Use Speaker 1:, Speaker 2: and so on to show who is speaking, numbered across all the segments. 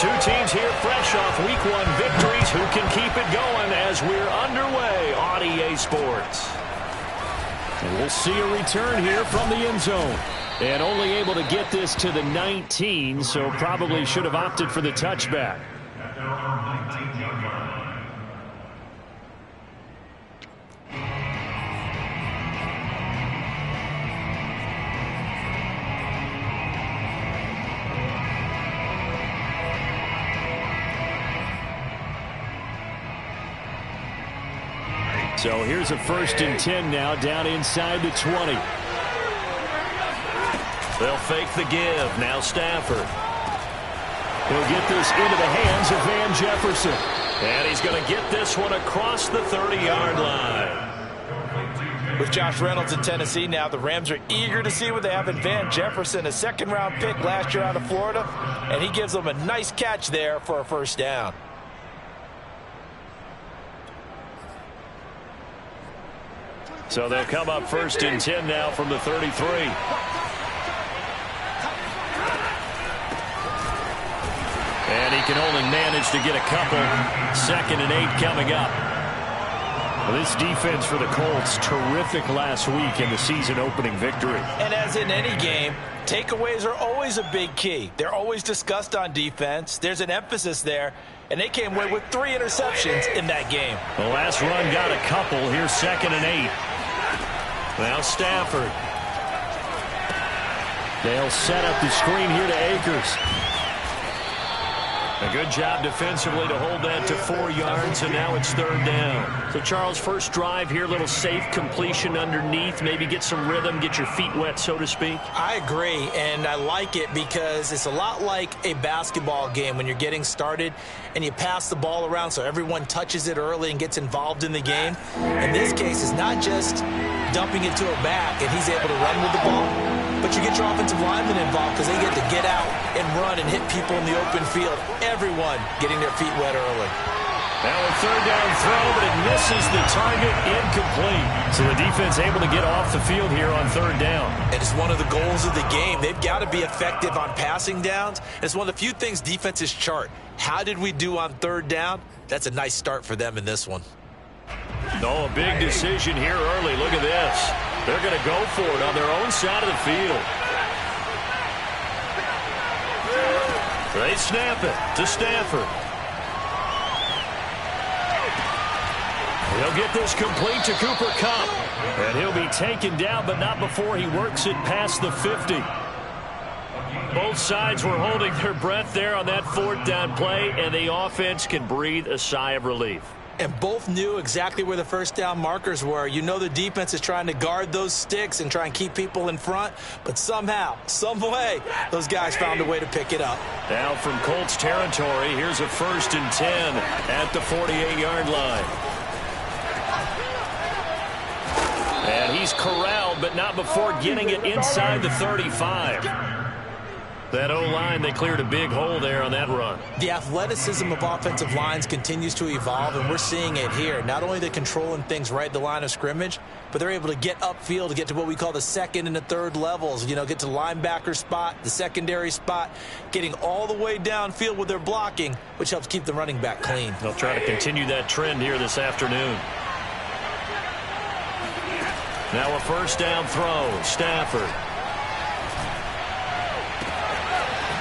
Speaker 1: Two teams here fresh off Week 1 victories. Who can keep it going as we're underway on EA Sports?
Speaker 2: And we'll see a return here from the end zone. And only able to get this to the 19, so probably should have opted for the touchback. So here's a 1st and 10 now, down inside the 20.
Speaker 1: They'll fake the give. Now Stafford.
Speaker 2: He'll get this into the hands of Van Jefferson.
Speaker 1: And he's going to get this one across the 30-yard line.
Speaker 3: With Josh Reynolds in Tennessee now, the Rams are eager to see what they have in Van Jefferson, a second-round pick last year out of Florida, and he gives them a nice catch there for a 1st down.
Speaker 1: So they'll come up 1st and 10 now from the 33. And he can only manage to get a couple. 2nd and 8 coming up.
Speaker 2: Well, this defense for the Colts, terrific last week in the season opening victory.
Speaker 3: And as in any game, takeaways are always a big key. They're always discussed on defense. There's an emphasis there. And they came away with 3 interceptions in that game.
Speaker 1: The last run got a couple. Here's 2nd and 8. Now Stafford.
Speaker 2: They'll set up the screen here to Akers.
Speaker 1: A good job defensively to hold that to 4 yards, and now it's 3rd down.
Speaker 2: So, Charles, first drive here, little safe completion underneath, maybe get some rhythm, get your feet wet, so to speak.
Speaker 3: I agree, and I like it because it's a lot like a basketball game when you're getting started and you pass the ball around so everyone touches it early and gets involved in the game. In this case, it's not just dumping it to a back and he's able to run with the ball, but you get your offensive linemen involved because they get to get out and run and hit people in the open field. Everyone getting their feet wet early.
Speaker 1: Now a 3rd down throw, but it misses the target, incomplete. So the defense able to get off the field here on 3rd down.
Speaker 3: And it's one of the goals of the game. They've got to be effective on passing downs. And it's one of the few things defenses chart. How did we do on 3rd down? That's a nice start for them in this one.
Speaker 1: No, a big decision here early. Look at this. They're going to go for it on their own side of the field. They snap it to Stafford. He'll get this complete to Cooper Kupp. And he'll be taken down, but not before he works it past the 50. Both sides were holding their breath there on that 4th down play, and the offense can breathe a sigh of relief.
Speaker 3: And both knew exactly where the 1st down markers were. You know the defense is trying to guard those sticks and try and keep people in front, but somehow, some way, those guys found a way to pick it up.
Speaker 1: Now from Colts territory, here's a 1st and 10 at the 48-yard line. And he's corralled, but not before getting it inside the 35. That O-line, they cleared a big hole there on that run.
Speaker 3: The athleticism of offensive lines continues to evolve, and we're seeing it here. Not only are they controlling things right at the line of scrimmage, but they're able to get upfield to get to what we call the 2nd and the 3rd levels. You know, get to the linebacker spot, the secondary spot, getting all the way downfield with their blocking, which helps keep the running back clean.
Speaker 1: They'll try to continue that trend here this afternoon. Now a 1st down throw. Stafford.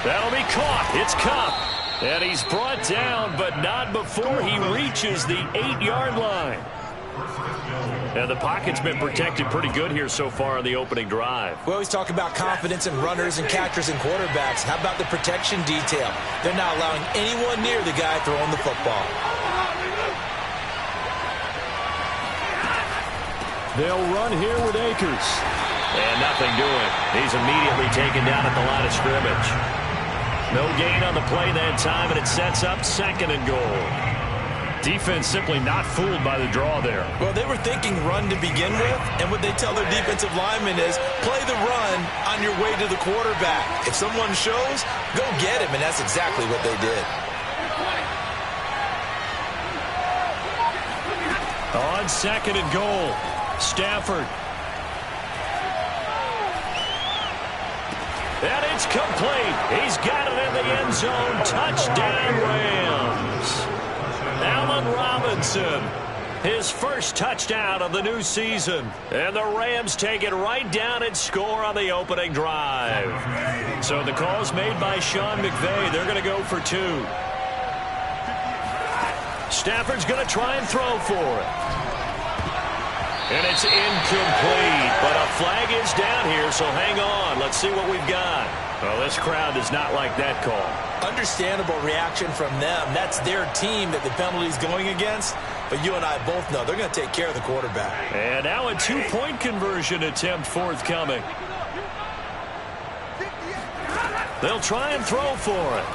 Speaker 1: That'll be caught. It's Kupp. And he's brought down, but not before he reaches the 8-yard line. And the pocket's been protected pretty good here so far on the opening drive.
Speaker 3: We always talk about confidence in runners and catchers and quarterbacks. How about the protection detail? They're not allowing anyone near the guy throwing the football.
Speaker 2: They'll run here with Akers.
Speaker 1: And nothing doing. He's immediately taken down at the line of scrimmage. No gain on the play that time, and it sets up 2nd and goal. Defense simply not fooled by the draw there.
Speaker 3: Well, they were thinking run to begin with, and what they tell their defensive linemen is play the run on your way to the quarterback. If someone shows, go get him, and that's exactly what they did.
Speaker 1: On 2nd and goal, Stafford. And it's complete. He's got it in the end zone. Touchdown, Rams. Allen Robinson, his first touchdown of the new season. And the Rams take it right down and score on the opening drive. So the call's made by Sean McVay. They're going to go for 2. Stafford's going to try and throw for it. And it's incomplete, but a flag is down here, so hang on. Let's see what we've got. Well, this crowd does not like that call.
Speaker 3: Understandable reaction from them. That's their team that the penalty's going against. But you and I both know they're going to take care of the quarterback.
Speaker 1: And now a 2-point conversion attempt forthcoming. They'll try and throw for it.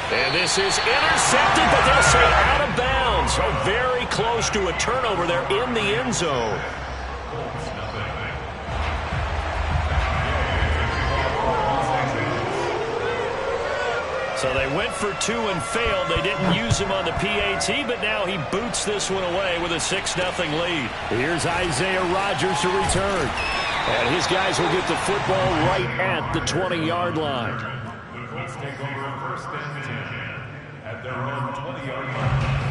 Speaker 1: And this is intercepted, but they'll say out of bounds. So very close to a turnover there in the end zone. So they went for 2 and failed. They didn't use him on the PAT, but now he boots this one away with a 6-0 lead. Here's Isaiah Rodgers to return. And his guys will get the football right at the 20-yard line.
Speaker 4: The Colts take over first and 10 at their own 20-yard line.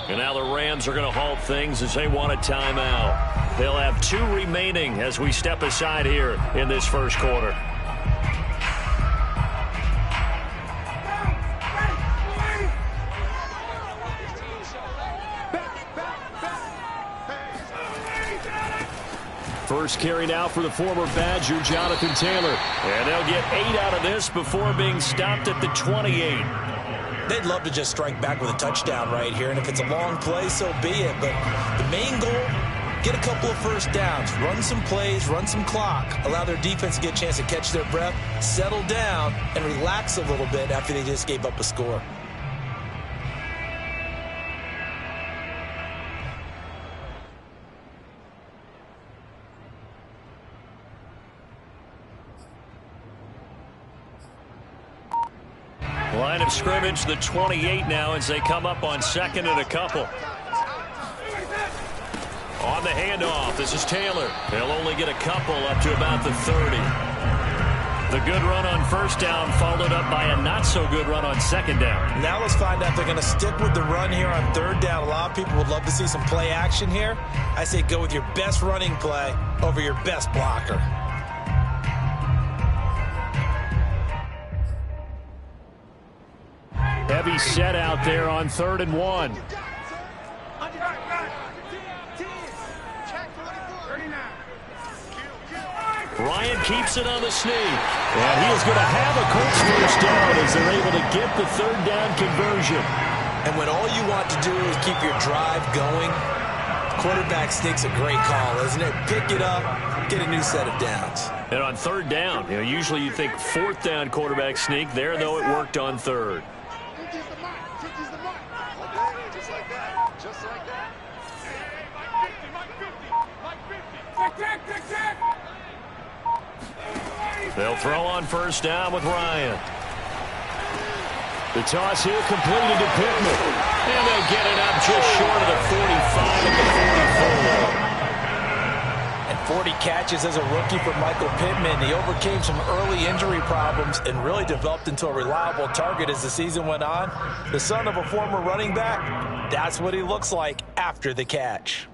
Speaker 1: And now the Rams are going to halt things as they want a timeout. They'll have 2 remaining as we step aside here in this first quarter. First carry now for the former Badger, Jonathan Taylor. And they'll get 8 out of this before being stopped at the 28.
Speaker 3: They'd love to just strike back with a touchdown right here, and if it's a long play, so be it. But the main goal, get a couple of first downs, run some plays, run some clock, allow their defense to get a chance to catch their breath, settle down, and relax a little bit after they just gave up a score.
Speaker 1: Line of scrimmage, the 28 now as they come up on 2nd and a couple. On the handoff, this is Taylor. They'll only get a couple up to about the 30. The good run on first down followed up by a not-so-good run on 2nd down.
Speaker 3: Now let's find out if they're going to stick with the run here on 3rd down. A lot of people would love to see some play action here. I say go with your best running play over your best blocker.
Speaker 1: Heavy set out there on 3rd and 1. Ryan keeps it on the sneak. And he is going to have a Colts first down as they're able to get the 3rd down conversion.
Speaker 3: And when all you want to do is keep your drive going, quarterback sneak's a great call, isn't it? Pick it up, get a new set of downs.
Speaker 1: And on 3rd down, usually you think 4th down quarterback sneak. There, though, it worked on 3rd. They'll throw on first down with Ryan. The toss here completed to Pittman. And they'll get it up just short of the 45 at the 44.
Speaker 3: And 40 catches as a rookie for Michael Pittman. He overcame some early injury problems and really developed into a reliable target as the season went on. The son of a former running back, that's what he looks like after the catch.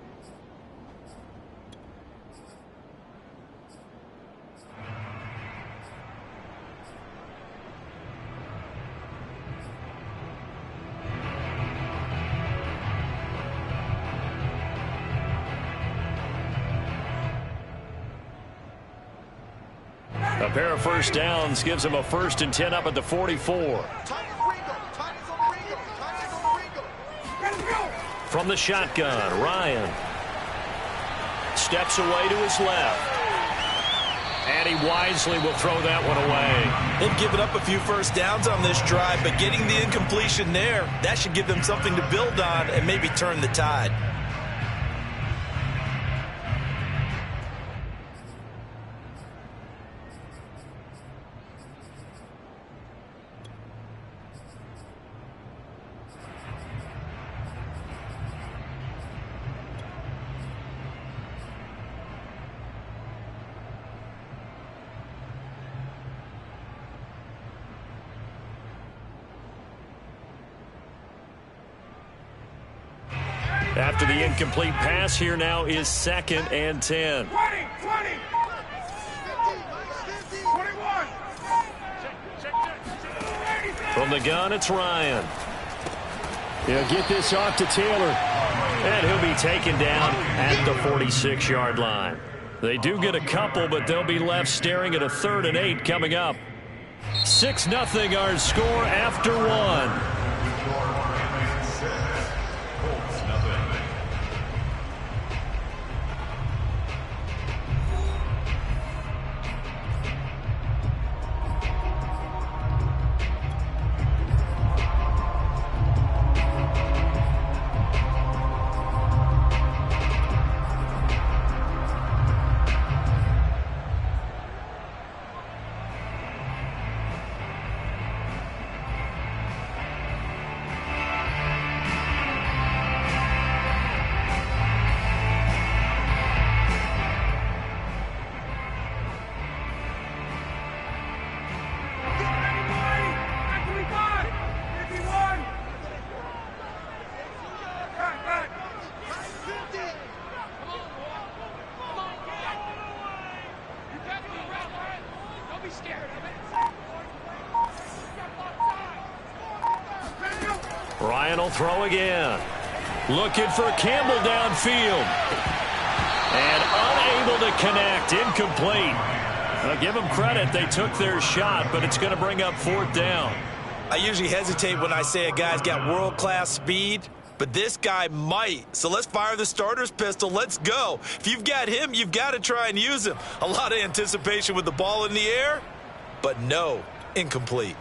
Speaker 1: A pair of first downs gives him a 1st and 10 up at the 44. From the shotgun, Ryan steps away to his left. And he wisely will throw that one away.
Speaker 3: They've given up a few first downs on this drive, but getting the incompletion there, that should give them something to build on and maybe turn the tide.
Speaker 1: After the incomplete pass, here now is 2nd and 10.
Speaker 4: 20.
Speaker 1: From the gun, it's Ryan. He'll get this off to Taylor. And he'll be taken down at the 46-yard line. They do get a couple, but they'll be left staring at a 3rd and 8 coming up. 6-0 our score after 1. Ryan will throw again. Looking for Campbell downfield. And unable to connect. Incomplete. I'll give them credit. They took their shot, but it's going to bring up 4th down.
Speaker 3: I usually hesitate when I say a guy's got world-class speed, but this guy might. So let's fire the starter's pistol. Let's go. If you've got him, you've got to try and use him. A lot of anticipation with the ball in the air, but no, incomplete.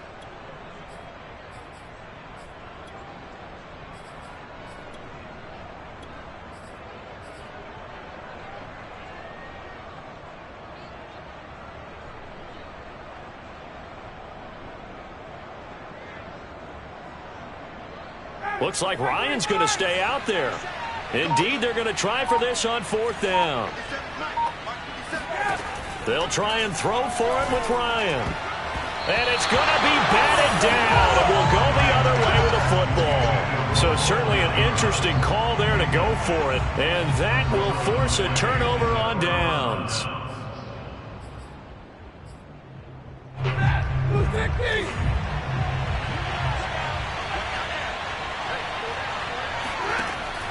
Speaker 1: Looks like Ryan's going to stay out there. Indeed, they're going to try for this on 4th down. They'll try and throw for it with Ryan. And it's going to be batted down, and will go the other way with the football. So certainly an interesting call there to go for it. And that will force a turnover on downs.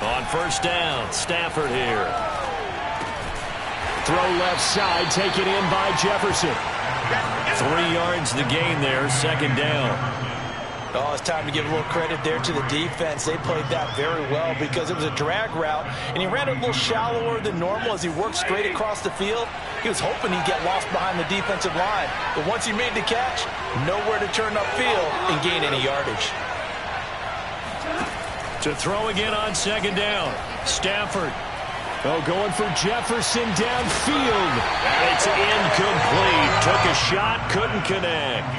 Speaker 1: On 1st down, Stafford here. Throw left side, taken in by Jefferson. 3 yards the gain there, 2nd down.
Speaker 3: Oh, it's time to give a little credit there to the defense. They played that very well because it was a drag route, and he ran it a little shallower than normal as he worked straight across the field. He was hoping he'd get lost behind the defensive line, but once he made the catch, nowhere to turn upfield and gain any yardage.
Speaker 1: To throw again on 2nd down. Stafford. Oh, going for Jefferson downfield. And it's incomplete. Took a shot, couldn't connect.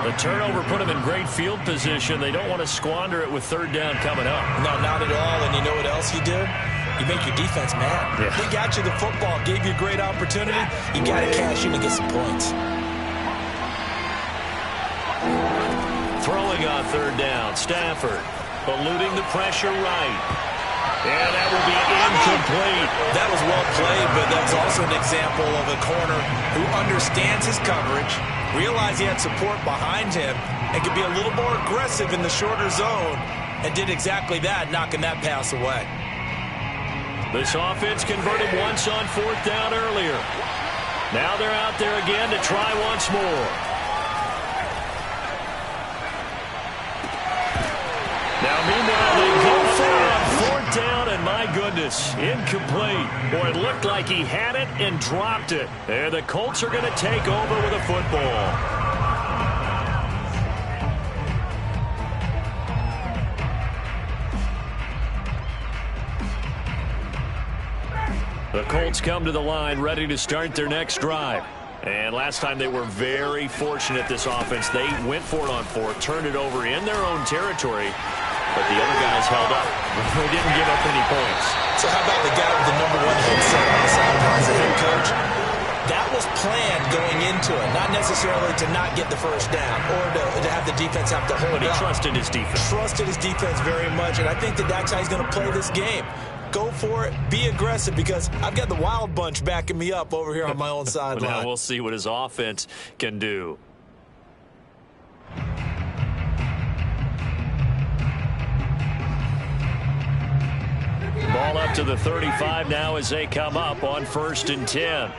Speaker 1: The turnover put him in great field position. They don't want to squander it with 3rd down coming up.
Speaker 3: No, not at all. And you know what else you do? You make your defense mad.
Speaker 1: Yeah.
Speaker 3: They got you the football, gave you a great opportunity. You got to cash in and get some points.
Speaker 1: Throwing on 3rd down. Stafford. Eluding the pressure right. And that will be incomplete.
Speaker 3: That was well played, but that's also an example of a corner who understands his coverage, realized he had support behind him, and could be a little more aggressive in the shorter zone, and did exactly that, knocking that pass away.
Speaker 1: This offense converted once on 4th down earlier. Now they're out there again to try once more. Now, meanwhile, they go for it on 4th down, and my goodness, incomplete. Boy, it looked like he had it and dropped it. And the Colts are going to take over with a football. The Colts come to the line ready to start their next drive. And last time they were very fortunate, this offense. They went for it on 4th, turned it over in their own territory. But the other guys held up. They didn't give up any points.
Speaker 3: So how about the guy with the #1 headset on the sideline as a head coach? That was planned going into to it, not necessarily to not get the first down or to have the defense have to hold
Speaker 1: But he
Speaker 3: up.
Speaker 1: trusted his defense.
Speaker 3: Trusted his defense very much, and I think that's how he's going to play this game. Go for it. Be aggressive, because I've got the Wild Bunch backing me up over here on my own sideline.
Speaker 1: Now we'll see what his offense can do. Ball up to the 35 now as they come up on 1st and 10.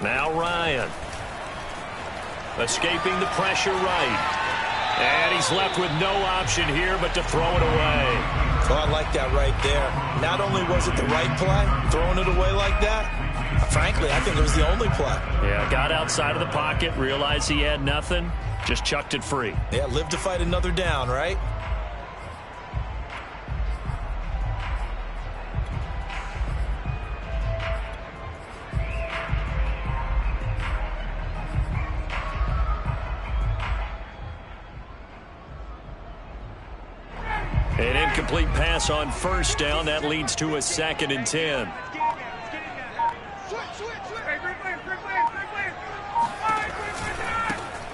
Speaker 1: Now Ryan. Escaping the pressure right. And he's left with no option here but to throw it away.
Speaker 3: Oh, I like that right there. Not only was it the right play, throwing it away like that, frankly, I think it was the only play.
Speaker 1: Yeah, got outside of the pocket, realized he had nothing, just chucked it free.
Speaker 3: Yeah, live to fight another down, right?
Speaker 1: An incomplete pass on 1st down. That leads to a 2nd and 10.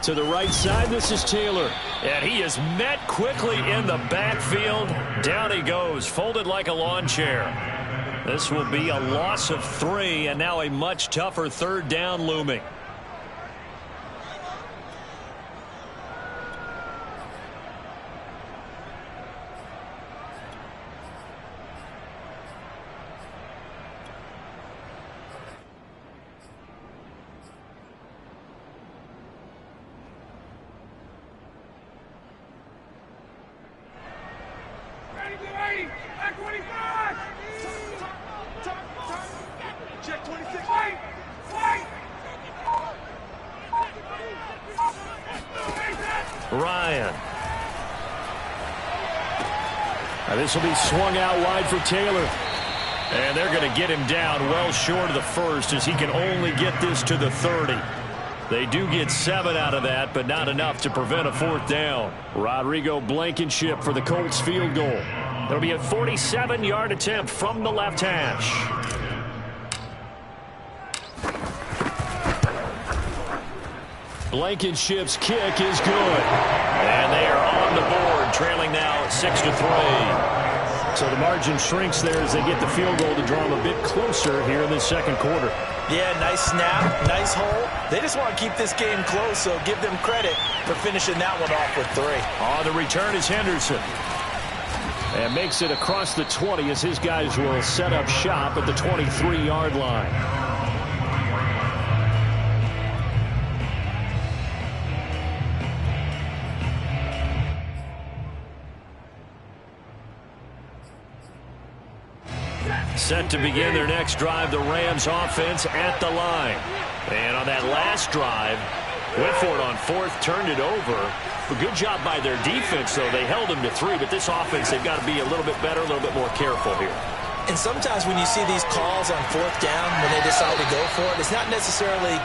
Speaker 1: To the right side, this is Taylor. And he is met quickly in the backfield. Down he goes, folded like a lawn chair. This will be a loss of 3, and now a much tougher 3rd down looming. Ryan. Now this will be swung out wide for Taylor. And they're going to get him down well short of the 1st, as he can only get this to the 30. They do get 7 out of that, but not enough to prevent a 4th down. Rodrigo Blankenship for the Colts field goal. It'll be a 47-yard attempt from the left hash. Blankenship's kick is good. And they are on the board, trailing now 6-3. So the margin shrinks there as they get the field goal to draw them a bit closer here in the 2nd quarter.
Speaker 3: Yeah, nice snap, nice hole. They just want to keep this game close, so give them credit for finishing that one off with 3.
Speaker 1: On the return is Henderson. And makes it across the 20 as his guys will set up shop at the 23-yard line. Set to begin their next drive, the Rams offense at the line. And on that last drive, went for it on 4th, turned it over. A good job by their defense, though. They held them to 3, but this offense, they've got to be a little bit better, a little bit more careful here.
Speaker 3: And sometimes when you see these calls on 4th down, when they decide to go for it, it's not necessarily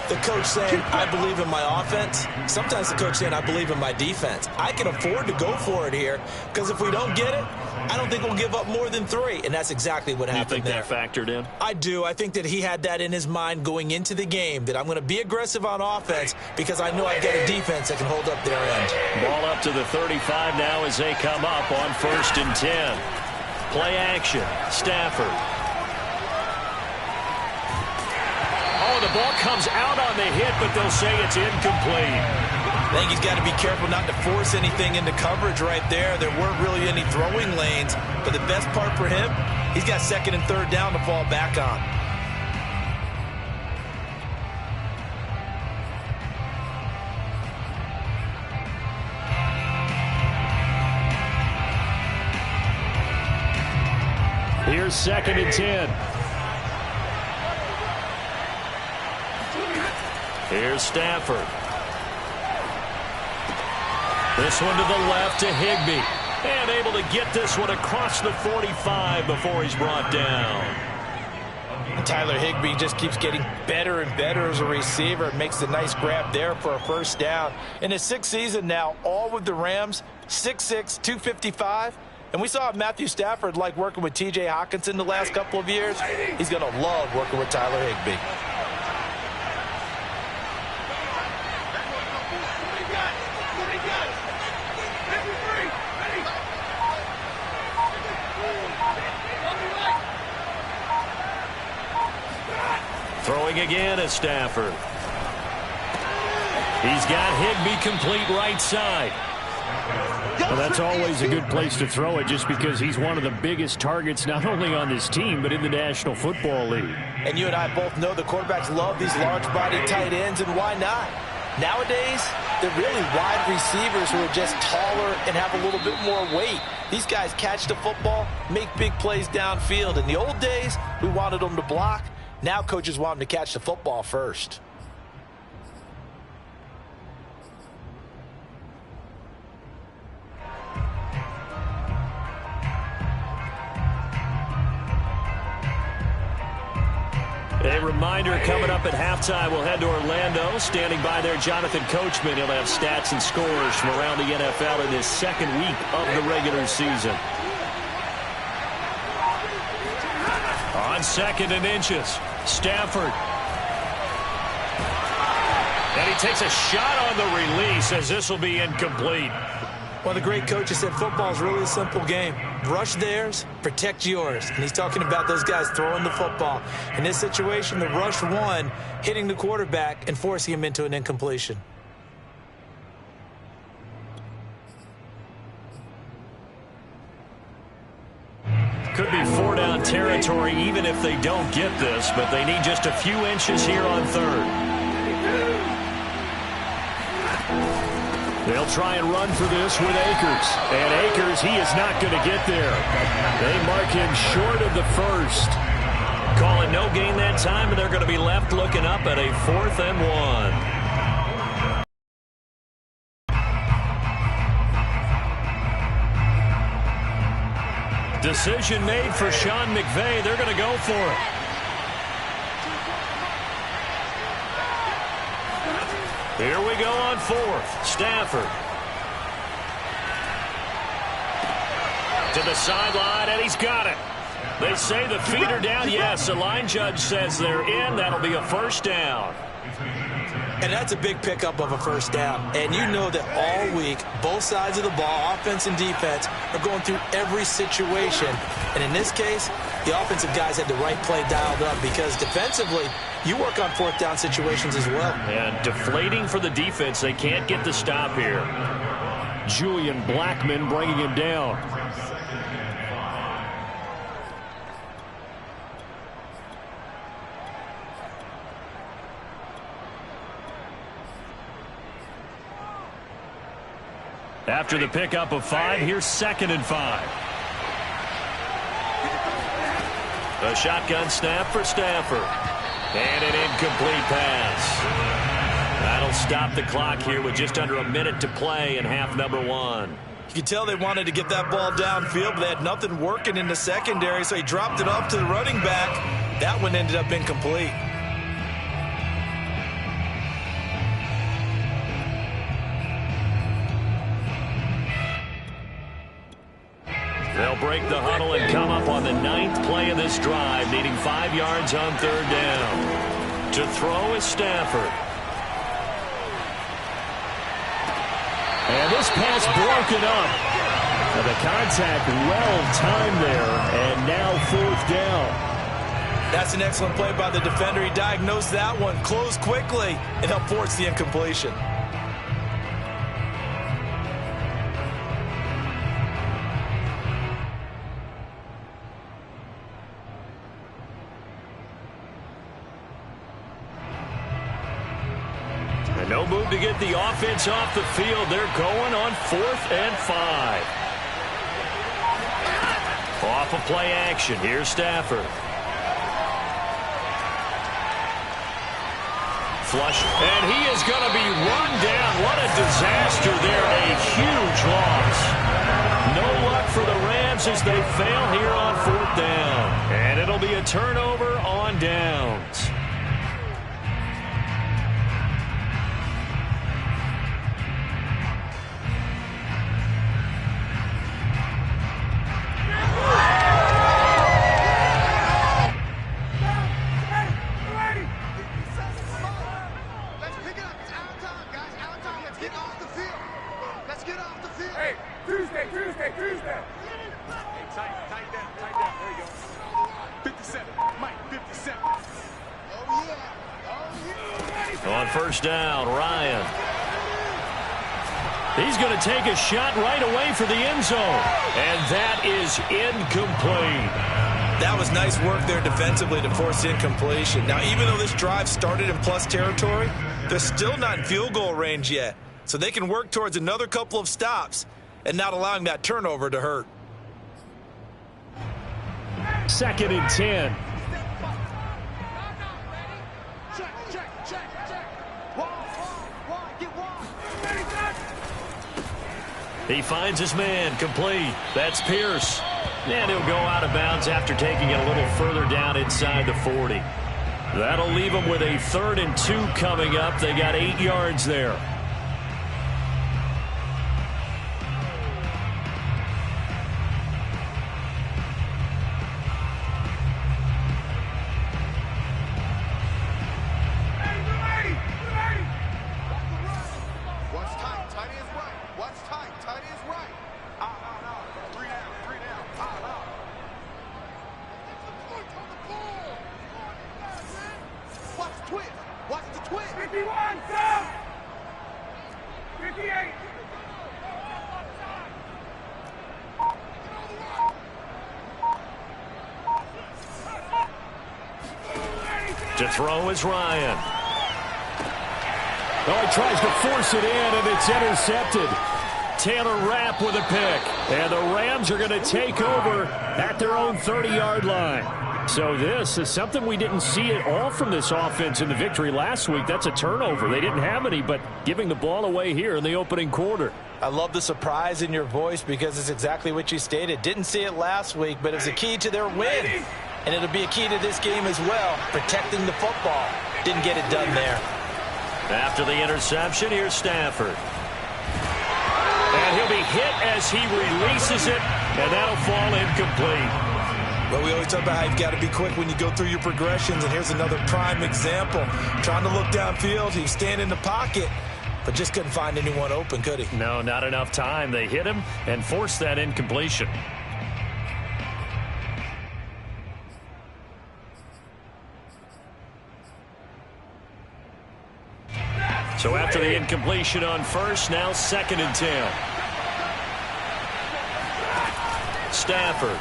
Speaker 3: the coach saying, I believe in my offense. Sometimes the coach saying, I believe in my defense. I can afford to go for it here, because if we don't get it, I don't think we'll give up more than 3, and that's exactly what happened there.
Speaker 1: You think that factored in?
Speaker 3: I do. I think that he had that in his mind going into the game, that I'm going to be aggressive on offense because I know I've got a defense that can hold up their end.
Speaker 1: Ball up to the 35 now as they come up on 1st and 10. Play action. Stafford. Oh, the ball comes out on the hit, but they'll say it's incomplete.
Speaker 3: I think he's got to be careful not to force anything into coverage right there. There weren't really any throwing lanes, but the best part for him, he's got 2nd and 3rd down to fall back on.
Speaker 1: Here's 2nd and 10. Here's Stafford. This one to the left to Higbee. And able to get this one across the 45 before he's brought down.
Speaker 3: Tyler Higbee just keeps getting better and better as a receiver. Makes a nice grab there for a first down. In his 6th season now, all with the Rams, 6'6", 255. And we saw Matthew Stafford like working with T.J. Hockenson the last couple of years. He's going to love working with Tyler Higbee.
Speaker 2: Throwing again is Stafford. He's got Higbee complete right side. Well, that's always a good place to throw it just because he's one of the biggest targets not only on this team but in the National Football League.
Speaker 3: And you and I both know the quarterbacks love these large-bodied tight ends, and why not? Nowadays, they're really wide receivers who are just taller and have a little bit more weight. These guys catch the football, make big plays downfield. In the old days, we wanted them to block. Now coaches want them to catch the football first.
Speaker 2: A reminder, coming up at halftime, we'll head to Orlando. Standing by there, Jonathan Coachman. He'll have stats and scores from around the NFL in his 2nd week of the regular season. On 2nd and inches, Stafford. And he takes a shot on the release as this will be incomplete.
Speaker 3: One of the great coaches said football is really a simple game. Rush theirs, protect yours. And he's talking about those guys throwing the football. In this situation, the rush one, hitting the quarterback and forcing him into an incompletion.
Speaker 2: Could be 4-down territory even if they don't get this, but they need just a few inches here on 3rd. They'll try and run for this with Akers. And Akers, he is not going to get there. They mark him short of the 1st. Calling no gain that time, and they're going to be left looking up at a 4th and 1. Decision made for Sean McVay. They're going to go for it. Here we go on 4th. Stafford. To the sideline, and he's got it. They say the feet are down. Yes, the line judge says they're in. That'll be a first down.
Speaker 3: And that's a big pickup of a first down. And you know that all week, both sides of the ball, offense and defense, are going through every situation. And in this case, the offensive guys had the right play dialed up because defensively, you work on 4th down situations as well.
Speaker 2: And deflating for the defense. They can't get the stop here. Julian Blackmon bringing him down. After the pickup of 5, here's 2nd and 5. A shotgun snap for Stafford. And an incomplete pass. That'll stop the clock here with just under a minute to play in half number 1.
Speaker 3: You can tell they wanted to get that ball downfield, but they had nothing working in the secondary, so he dropped it off to the running back. That one ended up incomplete.
Speaker 2: They'll break the huddle and come up on the 9th play of this drive, needing 5 yards on 3rd down. To throw is Stafford. And this pass broken up. And the contact well-timed there, and now 4th down.
Speaker 3: That's an excellent play by the defender. He diagnosed that one, closed quickly, and helped force the incompletion.
Speaker 2: No move to get the offense off the field. They're going on 4th and 5. Off of play action. Here's Stafford. Flush. And he is going to be run down. What a disaster there. A huge loss. No luck for the Rams as they fail here on 4th down. And
Speaker 1: It'll be a turnover on downs.
Speaker 4: Tuesday. Hey, tight down. There you go. 57. Mike, 57. Oh, yeah.
Speaker 1: On first down, Ryan. He's going to take a shot right away for the end zone. And that is incomplete.
Speaker 3: That was nice work there defensively to force incompletion. Now, even though this drive started in plus territory, they're still not in field goal range yet. So they can work towards another couple of stops and not allowing that turnover to hurt.
Speaker 1: 2nd and 10. He finds his man, complete. That's Pierce. And he'll go out of bounds after taking it a little further down inside the 40. That'll leave them with a 3rd and 2 coming up. They got 8 yards there. To throw is Ryan. Oh, he tries to force it in, and it's intercepted. Taylor Rapp with a pick. And the Rams are going to take over at their own 30-yard line. So this is something we didn't see at all from this offense in the victory last week. That's a turnover. They didn't have any, but giving the ball away here in the opening quarter.
Speaker 3: I love the surprise in your voice because it's exactly what you stated. Didn't see it last week, but it's a key to their win. And it'll be a key to this game as well, protecting the football. Didn't get it done there.
Speaker 1: After the interception, here's Stafford. And he'll be hit as he releases it, and that'll fall incomplete.
Speaker 3: Well, we always talk about how you've got to be quick when you go through your progressions, and here's another prime example. Trying to look downfield, he was standing in the pocket, but just couldn't find anyone open, could he?
Speaker 1: No, not enough time. They hit him and forced that incompletion. So after the incompletion on first, now 2nd and 10. Stafford.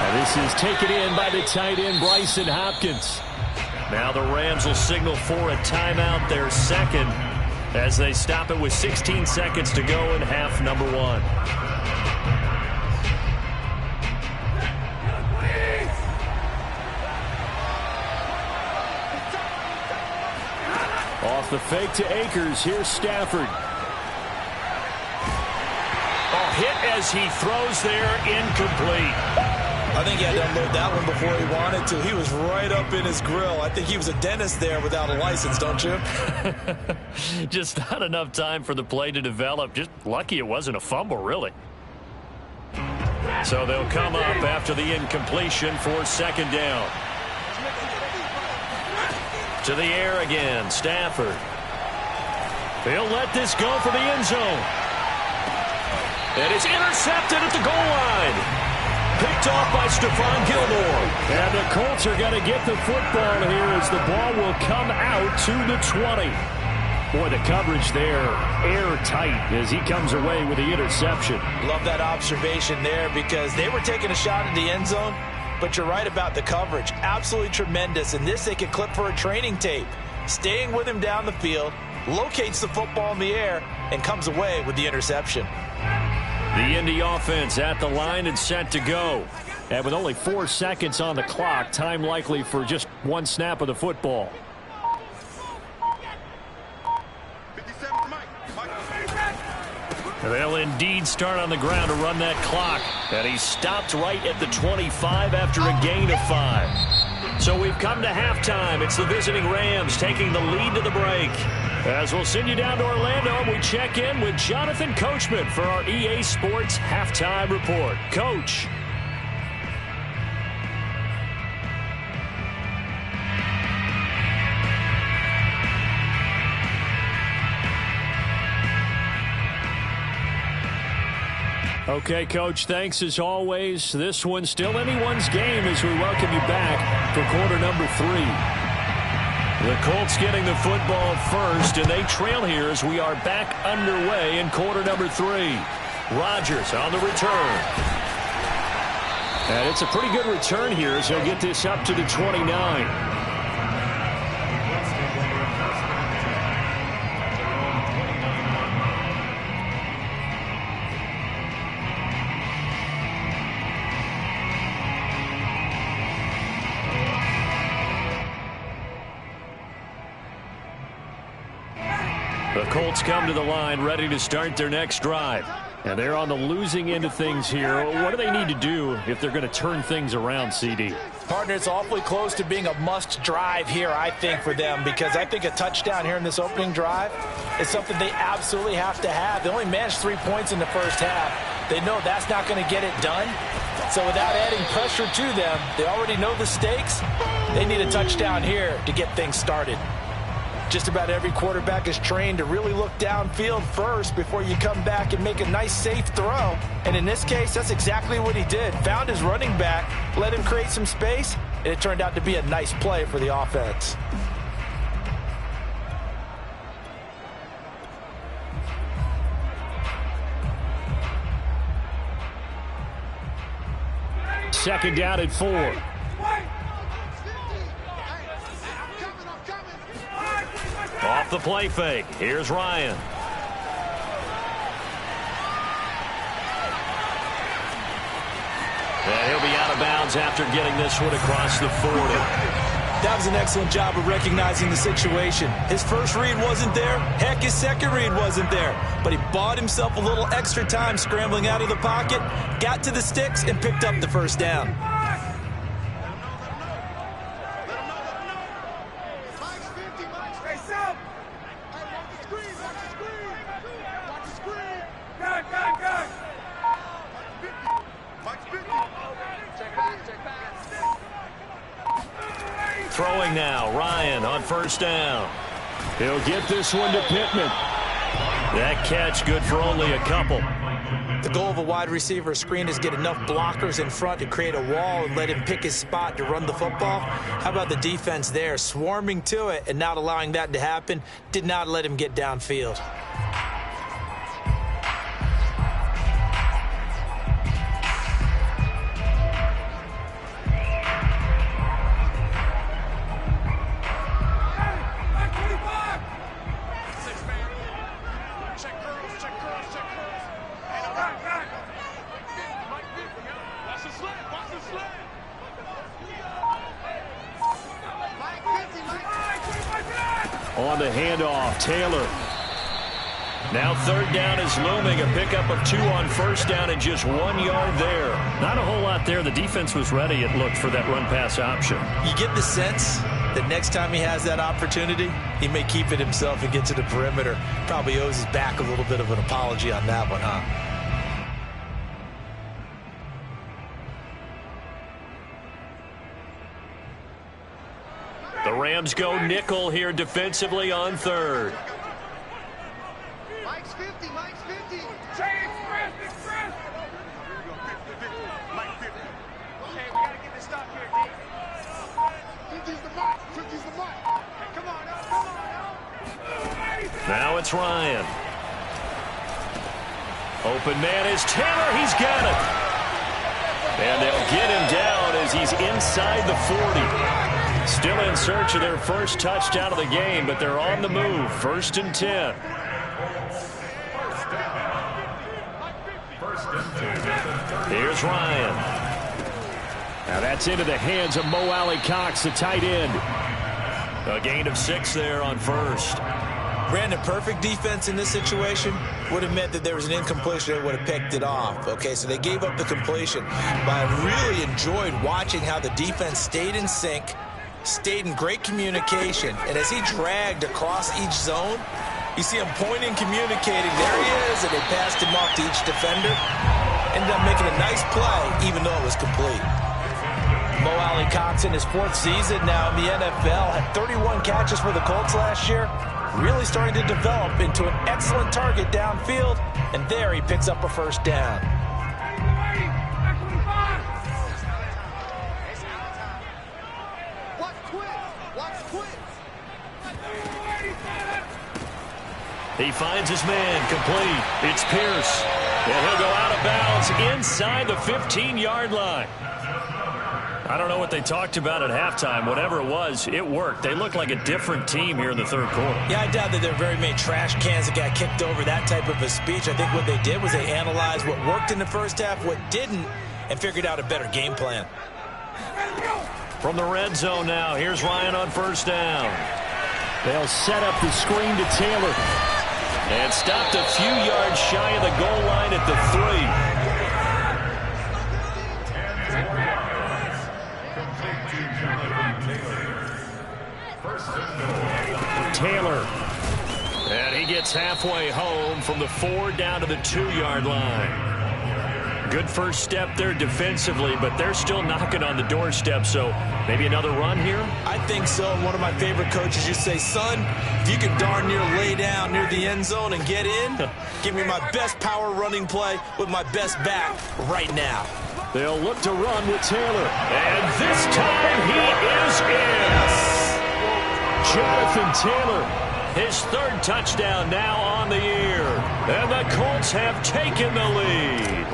Speaker 1: And this is taken in by the tight end, Bryson Hopkins. Now the Rams will signal for a timeout, their second, as they stop it with 16 seconds to go in half number 1. Off the fake to Akers. Here's Stafford. Oh, hit as he throws there, incomplete.
Speaker 3: I think he had to unload that one before he wanted to. He was right up in his grill. I think he was a dentist there without a license, don't you?
Speaker 1: Just not enough time for the play to develop. Just lucky it wasn't a fumble, really. So they'll come up after the incompletion for 2nd down. To the air again, Stafford. He'll let this go for the end zone. And it's intercepted at the goal line. Picked off by Stephon Gilmore. And the Colts are going to get the football here as the ball will come out to the 20. Boy, the coverage there, airtight as he comes away with the interception.
Speaker 3: Love that observation there because they were taking a shot at the end zone. But you're right about the coverage. Absolutely tremendous. And this they could clip for a training tape. Staying with him down the field, locates the football in the air, and comes away with the interception.
Speaker 1: The Indy offense at the line and set to go. And with only 4 seconds on the clock, time likely for just one snap of the football. They'll indeed start on the ground to run that clock. And he stopped right at the 25 after a gain of 5. So we've come to halftime. It's the visiting Rams taking the lead to the break. As we'll send you down to Orlando, and we check in with Jonathan Coachman for our EA Sports Halftime Report. Coach. Okay, Coach, thanks as always. This one's still anyone's game as we welcome you back for quarter number 3. The Colts getting the football first, and they trail here as we are back underway in quarter number 3. Rodgers on the return. And it's a pretty good return here as he'll get this up to the 29. The Colts come to the line ready to start their next drive. And they're on the losing end of things here. What do they need to do if they're going to turn things around, CD?
Speaker 3: Partner, it's awfully close to being a must drive here, I think, for them, because I think a touchdown here in this opening drive is something they absolutely have to have. They only managed 3 points in the first half. They know that's not going to get it done. So without adding pressure to them, they already know the stakes. They need a touchdown here to get things started. Just about every quarterback is trained to really look downfield first before you come back and make a nice, safe throw. And in this case, that's exactly what he did. Found his running back, let him create some space, and it turned out to be a nice play for the offense.
Speaker 1: Second down at 4. Off the play fake. Here's Ryan. And he'll be out of bounds after getting this one across the 40.
Speaker 3: That was an excellent job of recognizing the situation. His first read wasn't there. Heck, his second read wasn't there. But he bought himself a little extra time scrambling out of the pocket, got to the sticks, and picked up the first down.
Speaker 1: Throwing now, Ryan on first down. He'll get this one to Pittman. That catch good for only a couple.
Speaker 3: The goal of a wide receiver screen is get enough blockers in front to create a wall and let him pick his spot to run the football. How about the defense there, swarming to it and not allowing that to happen? Did not let him get downfield.
Speaker 1: On the handoff, Taylor. Now third down is looming. A pickup of 2 on first down and just 1 yard there. Not a whole lot there. The defense was ready, it looked, for that run-pass option.
Speaker 3: You get the sense that next time he has that opportunity, he may keep it himself and get to the perimeter. Probably owes his back a little bit of an apology on that one, huh?
Speaker 1: The Rams go nickel here defensively on third.
Speaker 5: Mike's 50, Mike's 50.
Speaker 4: Change, Chris. Mike 50. Okay, we got to get this stop here, Dave.
Speaker 5: 50's the Mike. 50's the Mike.
Speaker 4: Hey, come on, now.
Speaker 1: Now it's Ryan. Open man is Taylor. He's got it. And they'll get him down as he's inside the 40. Still in search of their first touchdown of the game, but they're on the move. 1st and 10. Here's Ryan. Now that's into the hands of Mo Alley-Cox, the tight end. A gain of 6 there on first.
Speaker 3: Brandon, perfect defense in this situation would have meant that there was an incompletion. They would have picked it off. Okay, so they gave up the completion. But I really enjoyed watching how the defense stayed in sync, stayed in great communication, and as he dragged across each zone, you see him pointing, communicating. There he is, and they passed him off to each defender. Ended up making a nice play, even though it was complete. Mo Alley-Cox in his 4th season now in the NFL had 31 catches for the Colts last year. Really starting to develop into an excellent target downfield, and there he picks up a first down.
Speaker 1: He finds his man, complete. It's Pierce, and he'll go out of bounds inside the 15-yard line. I don't know what they talked about at halftime. Whatever it was, it worked. They look like a different team here in the 3rd quarter.
Speaker 3: Yeah, I doubt that there are very many trash cans that got kicked over, that type of a speech. I think what they did was they analyzed what worked in the first half, what didn't, and figured out a better game plan.
Speaker 1: From the red zone now, here's Ryan on first down. They'll set up the screen to Taylor. And stopped a few yards shy of the goal line at the 3. Taylor. And he gets halfway home from the 4 down to the 2-yard line. Good first step there defensively, but they're still knocking on the doorstep, so maybe another run here?
Speaker 3: I think so. And one of my favorite coaches used to say, son, if you can darn near lay down near the end zone and get in, give me my best power running play with my best back right now.
Speaker 1: They'll look to run with Taylor. And this time he is in. Jonathan Taylor, his 3rd touchdown now on the year. And the Colts have taken the lead.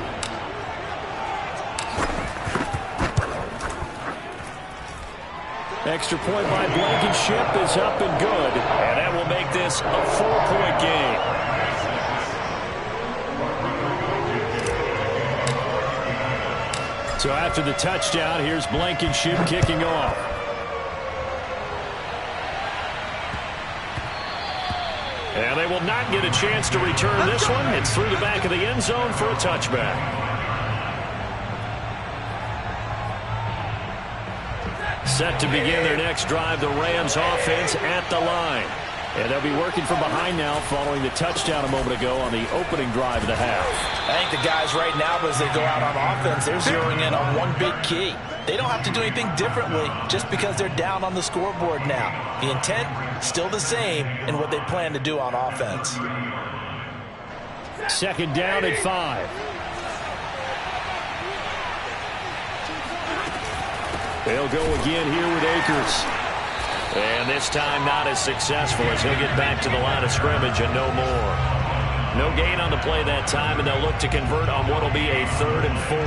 Speaker 1: Extra point by Blankenship is up and good. And that will make this a 4-point game. So after the touchdown, here's Blankenship kicking off. And they will not get a chance to return this one. It's through the back of the end zone for a touchback. Set to begin their next drive, the Rams offense at the line. And they'll be working from behind now following the touchdown a moment ago on the opening drive of the half.
Speaker 3: I think the guys right now, as they go out on offense, they're zeroing in on one big key. They don't have to do anything differently just because they're down on the scoreboard now. The intent, still the same in what they plan to do on offense.
Speaker 1: 2nd down and 5. They'll go again here with Akers. And this time not as successful as he'll get back to the line of scrimmage and no more. No gain on the play that time, and they'll look to convert on what will be a 3rd and 4.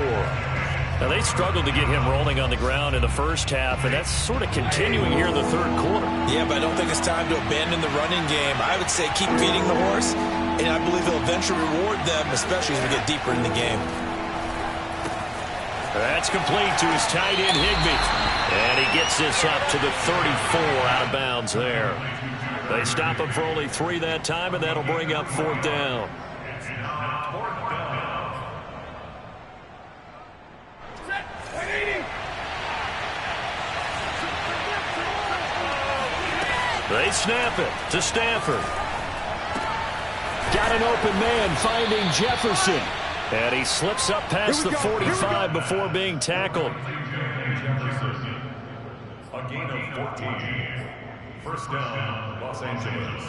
Speaker 1: Now, they struggled to get him rolling on the ground in the first half, and that's sort of continuing here in the 3rd quarter.
Speaker 3: Yeah, but I don't think it's time to abandon the running game. I would say keep feeding the horse, and I believe he'll eventually reward them, especially as we get deeper in the game.
Speaker 1: That's complete to his tight end, Higbee. And he gets this up to the 34 out of bounds there. They stop him for only 3 that time, and that'll bring up 4th down. They snap it to Stafford. Got an open man finding Jefferson. And he slips up past the 45 before being tackled.
Speaker 4: Jefferson, a gain of 14. First down, Los Angeles.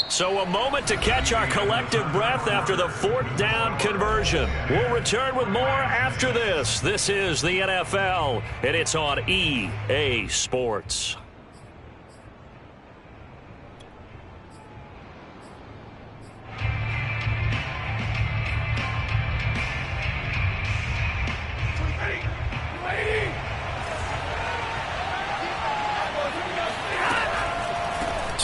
Speaker 1: So a moment to catch our collective breath after the 4th down conversion. We'll return with more after this. This is the NFL, and it's on EA Sports.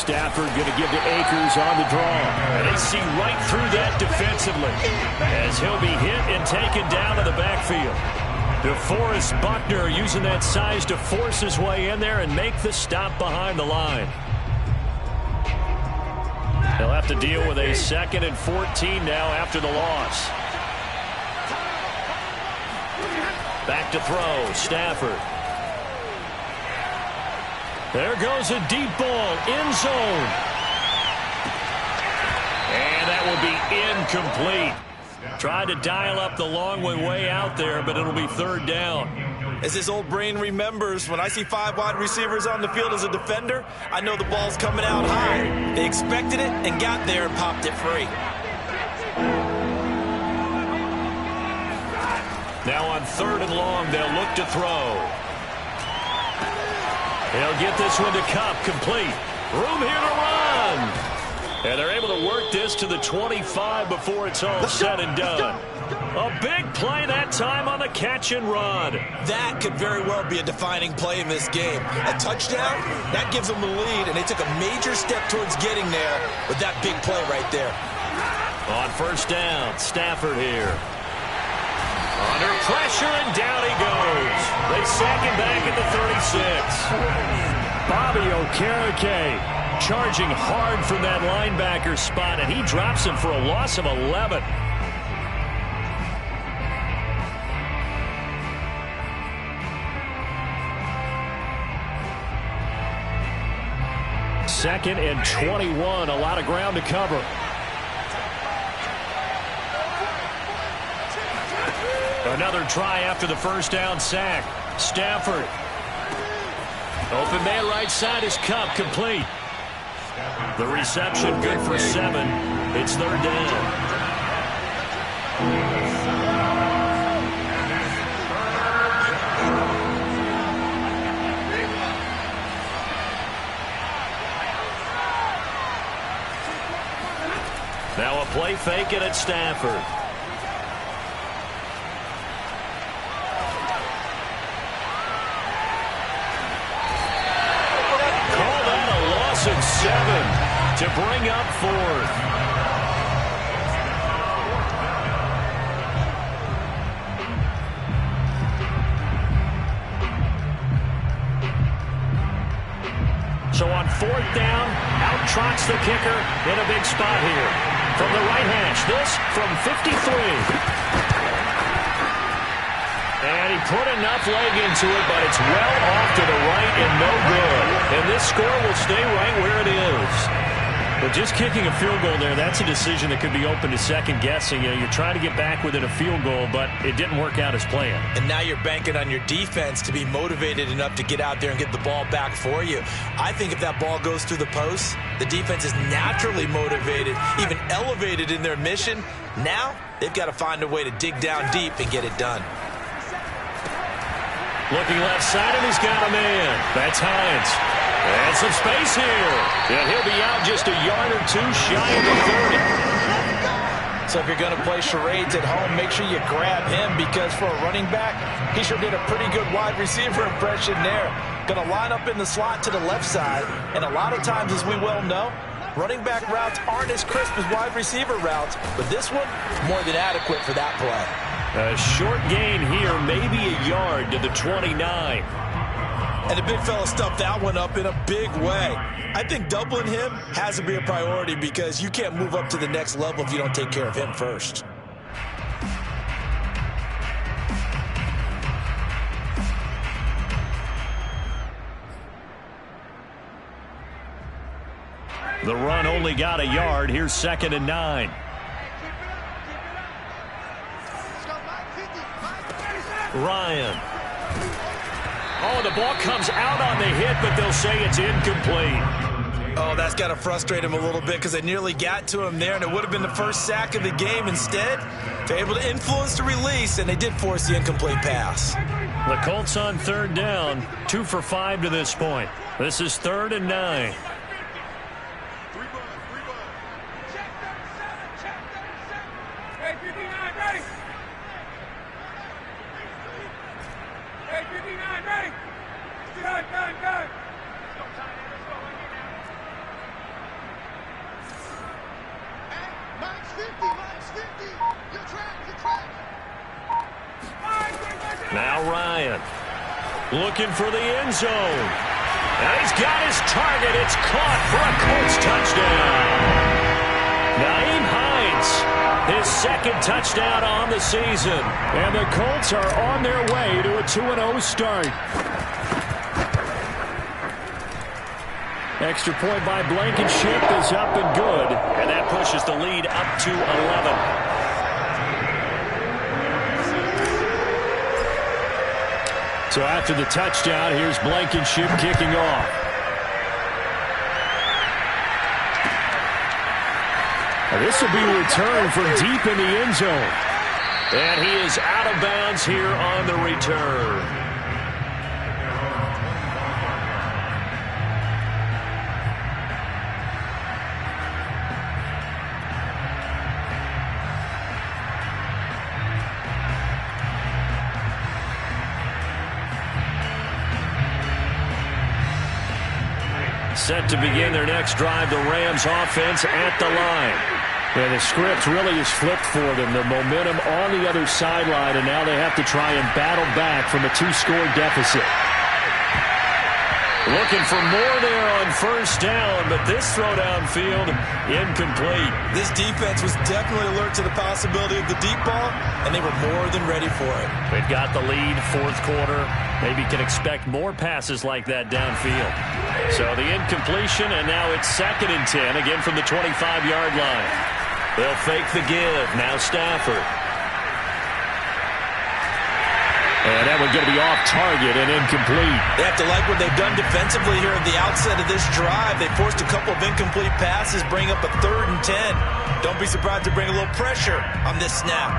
Speaker 1: Stafford going to give to Akers on the draw. And they see right through that defensively as he'll be hit and taken down to the backfield. DeForest Buckner using that size to force his way in there and make the stop behind the line. They'll have to deal with a 2nd and 14 now after the loss. Back to throw, Stafford. There goes a deep ball, end zone. And that will be incomplete. Tried to dial up the long way out there, but it'll be 3rd down.
Speaker 3: As his old brain remembers, when I see 5 wide receivers on the field as a defender, I know the ball's coming out high. They expected it and got there and popped it free.
Speaker 1: Now on 3rd and long, they'll look to throw. They'll get this one to Kupp, complete. Room here to run. And they're able to work this to the 25 before it's all said and done. A big play that time on the catch and run.
Speaker 3: That could very well be a defining play in this game. A touchdown, that gives them the lead, and they took a major step towards getting there with that big play right there.
Speaker 1: On 1st down, Stafford here. Under pressure, and down he goes. They sack him back at the 36. Bobby Okereke charging hard from that linebacker spot, and he drops him for a loss of 11. Second and 21, a lot of ground to cover. Another try after the 1st down sack. Stafford. Open man right side is Kupp, complete. The reception good for 7. It's 3rd down. Now a play fake it at Stafford. Call that a loss of 7 to bring up 4th. So on 4th down, out trots the kicker in a big spot here. From the right hash, this from 53. And he put enough leg into it, but it's well off to the right and no good. And this score will stay right where it is. But just kicking a field goal there, that's a decision that could be open to second guessing. You know, you're trying to get back within a field goal, but it didn't work out as planned.
Speaker 3: And now you're banking on your defense to be motivated enough to get out there and get the ball back for you. I think if that ball goes through the post, the defense is naturally motivated, even elevated in their mission. Now they've got to find a way to dig down deep and get it done.
Speaker 1: Looking left side, and he's got a man. That's Hines. And some space here. And he'll be out just a yard or 2 shy of the 30.
Speaker 3: So if you're going to play charades at home, make sure you grab him, because for a running back, he sure did a pretty good wide receiver impression there. Going to line up in the slot to the left side. And a lot of times, as we well know, running back routes aren't as crisp as wide receiver routes. But this one, more than adequate for that play.
Speaker 1: A short gain here, maybe a yard to the 29.
Speaker 3: And the big fella stuffed that one up in a big way. I think doubling him has to be a priority, because you can't move up to the next level if you don't take care of him first.
Speaker 1: The run only got a yard. Here's 2nd and 9. Ryan. Oh, the ball comes out on the hit, but they'll say it's incomplete.
Speaker 3: Oh, that's got to frustrate him a little bit, because they nearly got to him there, and it would have been the first sack of the game. Instead, they're able to influence the release, and they did force the incomplete pass.
Speaker 1: The Colts on 3rd down, 2 for 5 to this point. This is 3rd and 9. Now Ryan looking for the end zone. And he's got his target. It's caught for a Colts touchdown. Nyheim Hines, his second touchdown on the season.
Speaker 2: And the Colts are on their way to a 2-0 start. Extra point by Blankenship is up and good.
Speaker 1: And that pushes the lead up to 11.
Speaker 2: So after the touchdown, here's Blankenship kicking off. Now this will be a return from deep in the end zone.
Speaker 1: And he is out of bounds here on the return. Set to begin their next drive, the Rams offense at the line.
Speaker 2: And the script really is flipped for them. The momentum on the other sideline, and now they have to try and battle back from a 2-score deficit.
Speaker 1: Looking for more there on first down, but this throw downfield incomplete.
Speaker 3: This defense was definitely alert to the possibility of the deep ball, and they were more than ready for it.
Speaker 1: They've got the lead, fourth quarter. Maybe can expect more passes like that downfield. So the incompletion, and now it's 2nd and 10, again from the 25-yard line. They'll fake the give. Now Stafford.
Speaker 2: And that one's going to be off target and incomplete.
Speaker 3: They have to like what they've done defensively here at the outset of this drive. They forced a couple of incomplete passes, bring up a 3rd and 10. Don't be surprised to bring a little pressure on this snap.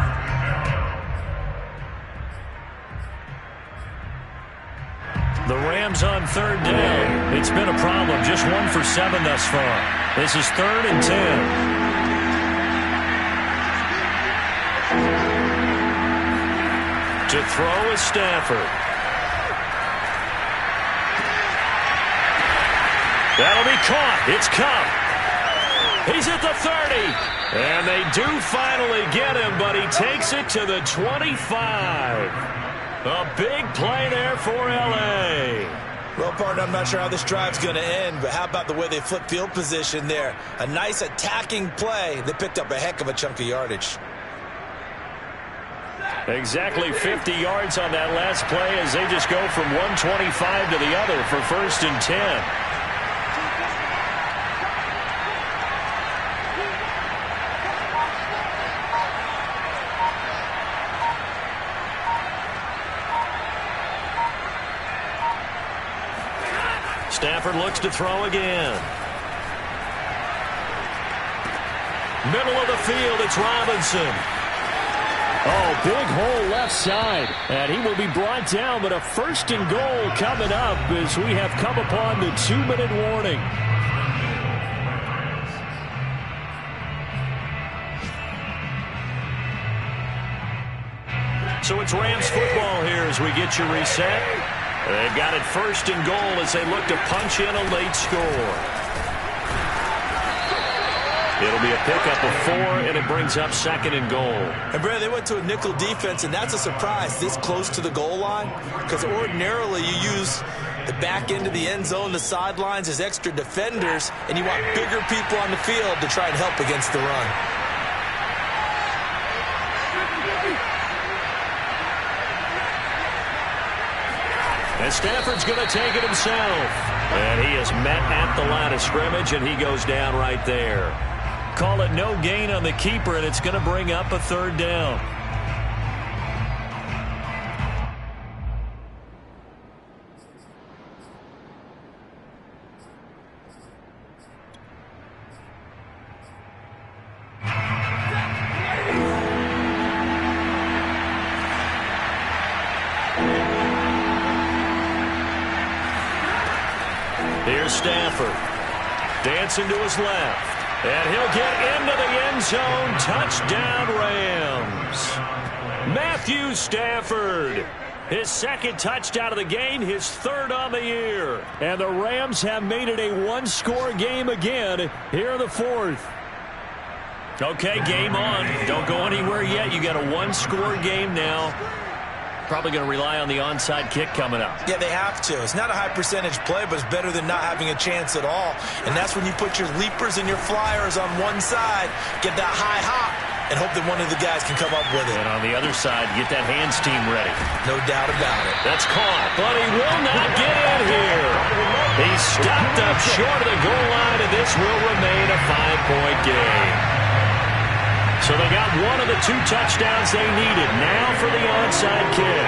Speaker 1: The Rams on 3rd down. It's been a problem. Just 1 for 7 thus far. This is 3rd and 10. To throw is Stafford. That'll be caught. It's Kupp. He's at the 30. And they do finally get him, but he takes it to the 25. A big play there for L.A.
Speaker 3: Well, partner, I'm not sure how this drive's going to end, but how about the way they flip field position there? A nice attacking play. They picked up a heck of a chunk of yardage.
Speaker 1: Exactly 50 yards on that last play as they just go from 125 to the other for 1st and 10. Stafford looks to throw again. Middle of the field, it's Robinson.
Speaker 2: Oh, big hole left side. And he will be brought down, but a 1st and goal coming up as we have come upon the 2-minute warning.
Speaker 1: So it's Rams football here as we get you reset. They've got it 1st and goal as they look to punch in a late score. It'll be a pickup of 4, and it brings up 2nd and goal.
Speaker 3: And, Brad, they went to a nickel defense, and that's a surprise this close to the goal line, because ordinarily you use the back end of the end zone, the sidelines as extra defenders, and you want bigger people on the field to try and help against the run.
Speaker 1: And Stafford's going to take it himself. And he is met at the line of scrimmage, and he goes down right there. Call it no gain on the keeper, and it's going to bring up a 3rd down. Here's Stafford. Dancing to his left. And he'll get into the end zone. Touchdown, Rams. Matthew Stafford. His 2nd touchdown of the game, his 3rd on the year.
Speaker 2: And the Rams have made it a 1-score game again here in the 4th.
Speaker 1: Okay, game on. Don't go anywhere yet. You got a 1-score game now. probably going to rely on the onside kick coming up.
Speaker 3: Yeah, they have to. It's not a high percentage play, but it's better than not having a chance at all. And that's when you put your leapers and your flyers on one side, get that high hop, and hope that one of the guys can come up with it.
Speaker 1: And on the other side, get that hands team ready.
Speaker 3: No doubt about it.
Speaker 1: That's caught, but he will not get in here. He's stopped up short of the goal line, and this will remain a 5-point game. So they got one of the 2 touchdowns they needed. Now for the onside kick.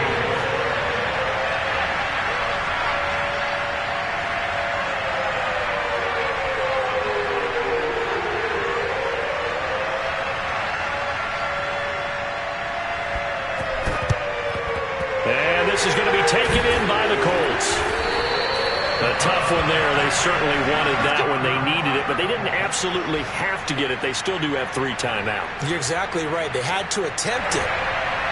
Speaker 1: And this is going to be taken in by the Colts. A tough one there. They certainly wanted that when they needed it, but they didn't absolutely have to get it. They still do have 3 timeouts.
Speaker 3: You're exactly right. They had to attempt it.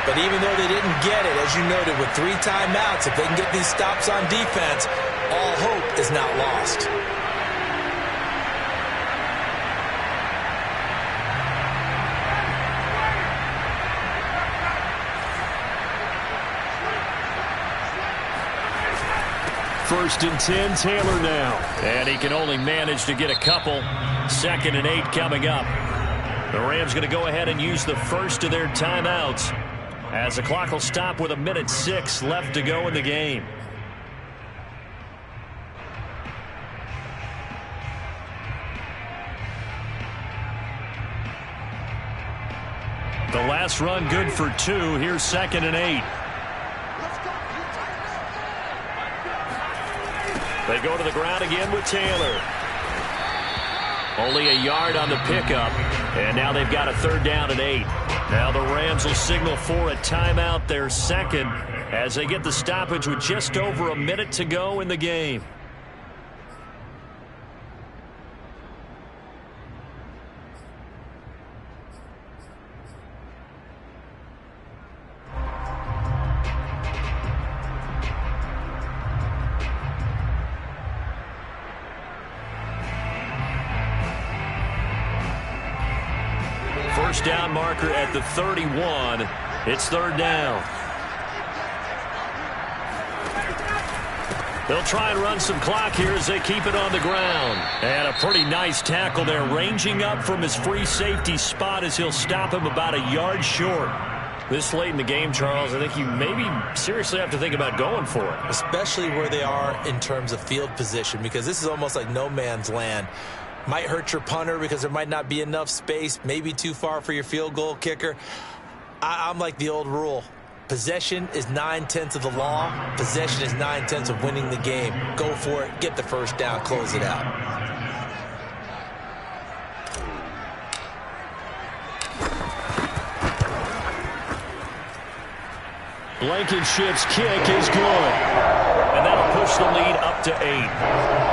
Speaker 3: But even though they didn't get it, as you noted, with 3 timeouts, if they can get these stops on defense, all hope is not lost.
Speaker 1: First and 10, Taylor now. And he can only manage to get a couple. 2nd and 8 coming up. The Rams going to go ahead and use the first of their timeouts as the clock will stop with 1:06 left to go in the game. The last run good for 2. Here's 2nd and 8. They go to the ground again with Taylor. Only a yard on the pickup. And now they've got a 3rd down and 8. Now the Rams will signal for a timeout, their 2nd, as they get the stoppage with just over a minute to go in the game. First down marker at the 31. It's 3rd down. They'll try and run some clock here as they keep it on the ground. And a pretty nice tackle there, ranging up from his free safety spot as he'll stop him about a yard short. This late in the game, Charles, I think you maybe seriously have to think about going for it.
Speaker 3: Especially where they are in terms of field position, because this is almost like no man's land. Might hurt your punter because there might not be enough space, maybe too far for your field goal kicker. I'm like the old rule. Possession is 9/10 of the law. Possession is 9/10 of winning the game. Go for it. Get the first down. Close it out.
Speaker 1: Blankenship's kick is good. And that'll push the lead up to 8.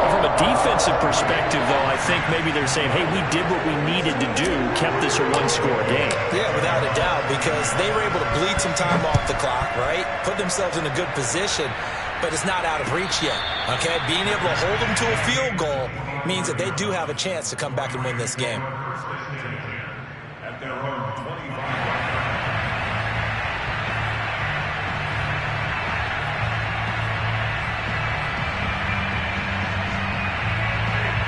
Speaker 1: From a defensive perspective, though, I think maybe they're saying, hey, we did what we needed to do, kept this a 1-score game.
Speaker 3: Yeah, without a doubt, because they were able to bleed some time off the clock, right? Put themselves in a good position, but it's not out of reach yet, okay? Being able to hold them to a field goal means that they do have a chance to come back and win this game.
Speaker 4: At their own 25.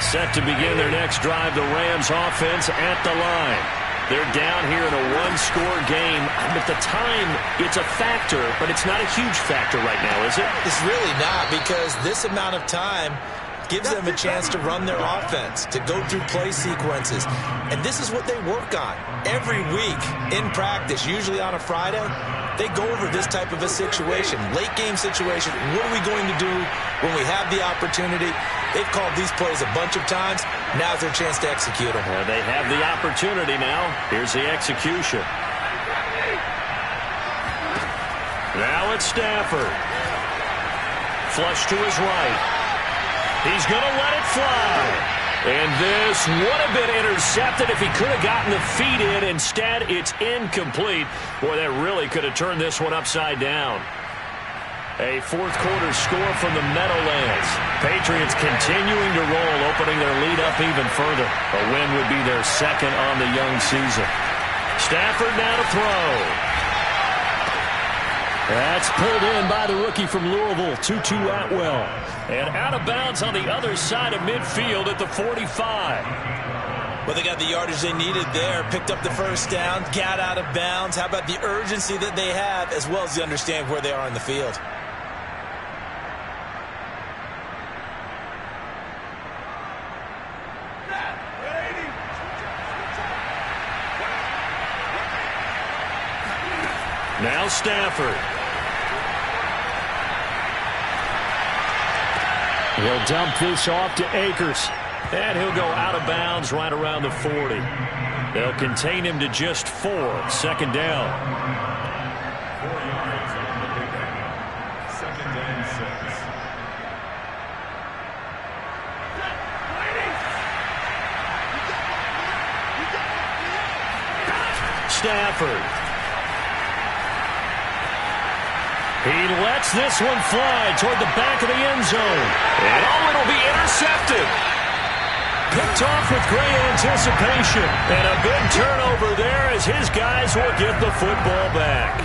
Speaker 1: Set to begin their next drive, the Rams offense at the line. They're down here in a 1-score game. At the time, it's a factor, but it's not a huge factor right now, is it?
Speaker 3: It's really not, because this amount of time gives them a chance to run their offense, to go through play sequences. And this is what they work on every week in practice, usually on a Friday. They go over this type of a situation, late game situation. What are we going to do when we have the opportunity? They've called these plays a bunch of times. Now's their chance to execute them.
Speaker 1: Well, they have the opportunity now. Here's the execution. Now it's Stafford. Flush to his right. He's going to let it fly. And this would have been intercepted if he could have gotten the feet in. Instead, it's incomplete. Boy, that really could have turned this one upside down. A fourth-quarter score from the Meadowlands. Patriots continuing to roll, opening their lead up even further. A win would be their 2nd on the young season. Stafford now to throw. That's pulled in by the rookie from Louisville, Tutu Atwell. And out of bounds on the other side of midfield at the 45.
Speaker 3: Well, they got the yardage they needed there, picked up the first down, got out of bounds. How about the urgency that they have, as well as the understand where they are in the field?
Speaker 1: Now Stafford. He'll dump this off to Akers. And he'll go out of bounds right around the 40. They'll contain him to just 4. Second down.
Speaker 4: 4 yards on the pickup. 2nd and 6.
Speaker 1: Stafford. He lets this one fly toward the back of the end zone. And it'll be intercepted. Picked off with great anticipation. And a big turnover there as his guys will get the football back.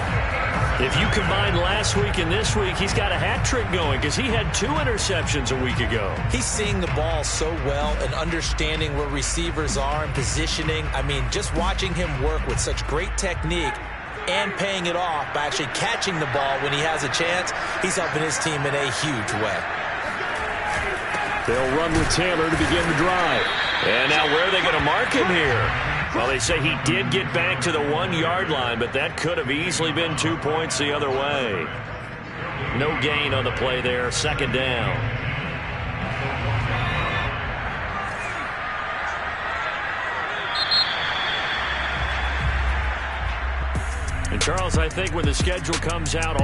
Speaker 1: If you combine last week and this week, he's got a hat trick going because he had 2 interceptions a week ago.
Speaker 3: He's seeing the ball so well and understanding where receivers are and positioning. I mean, just watching him work with such great technique and paying it off by actually catching the ball when he has a chance, he's helping his team in a huge way.
Speaker 1: They'll run with Taylor to begin the drive. And now where are they going to mark him here? Well, they say he did get back to the 1-yard line, but that could have easily been 2 points the other way. No gain on the play there. Second down. And Charles, I think when the schedule comes out,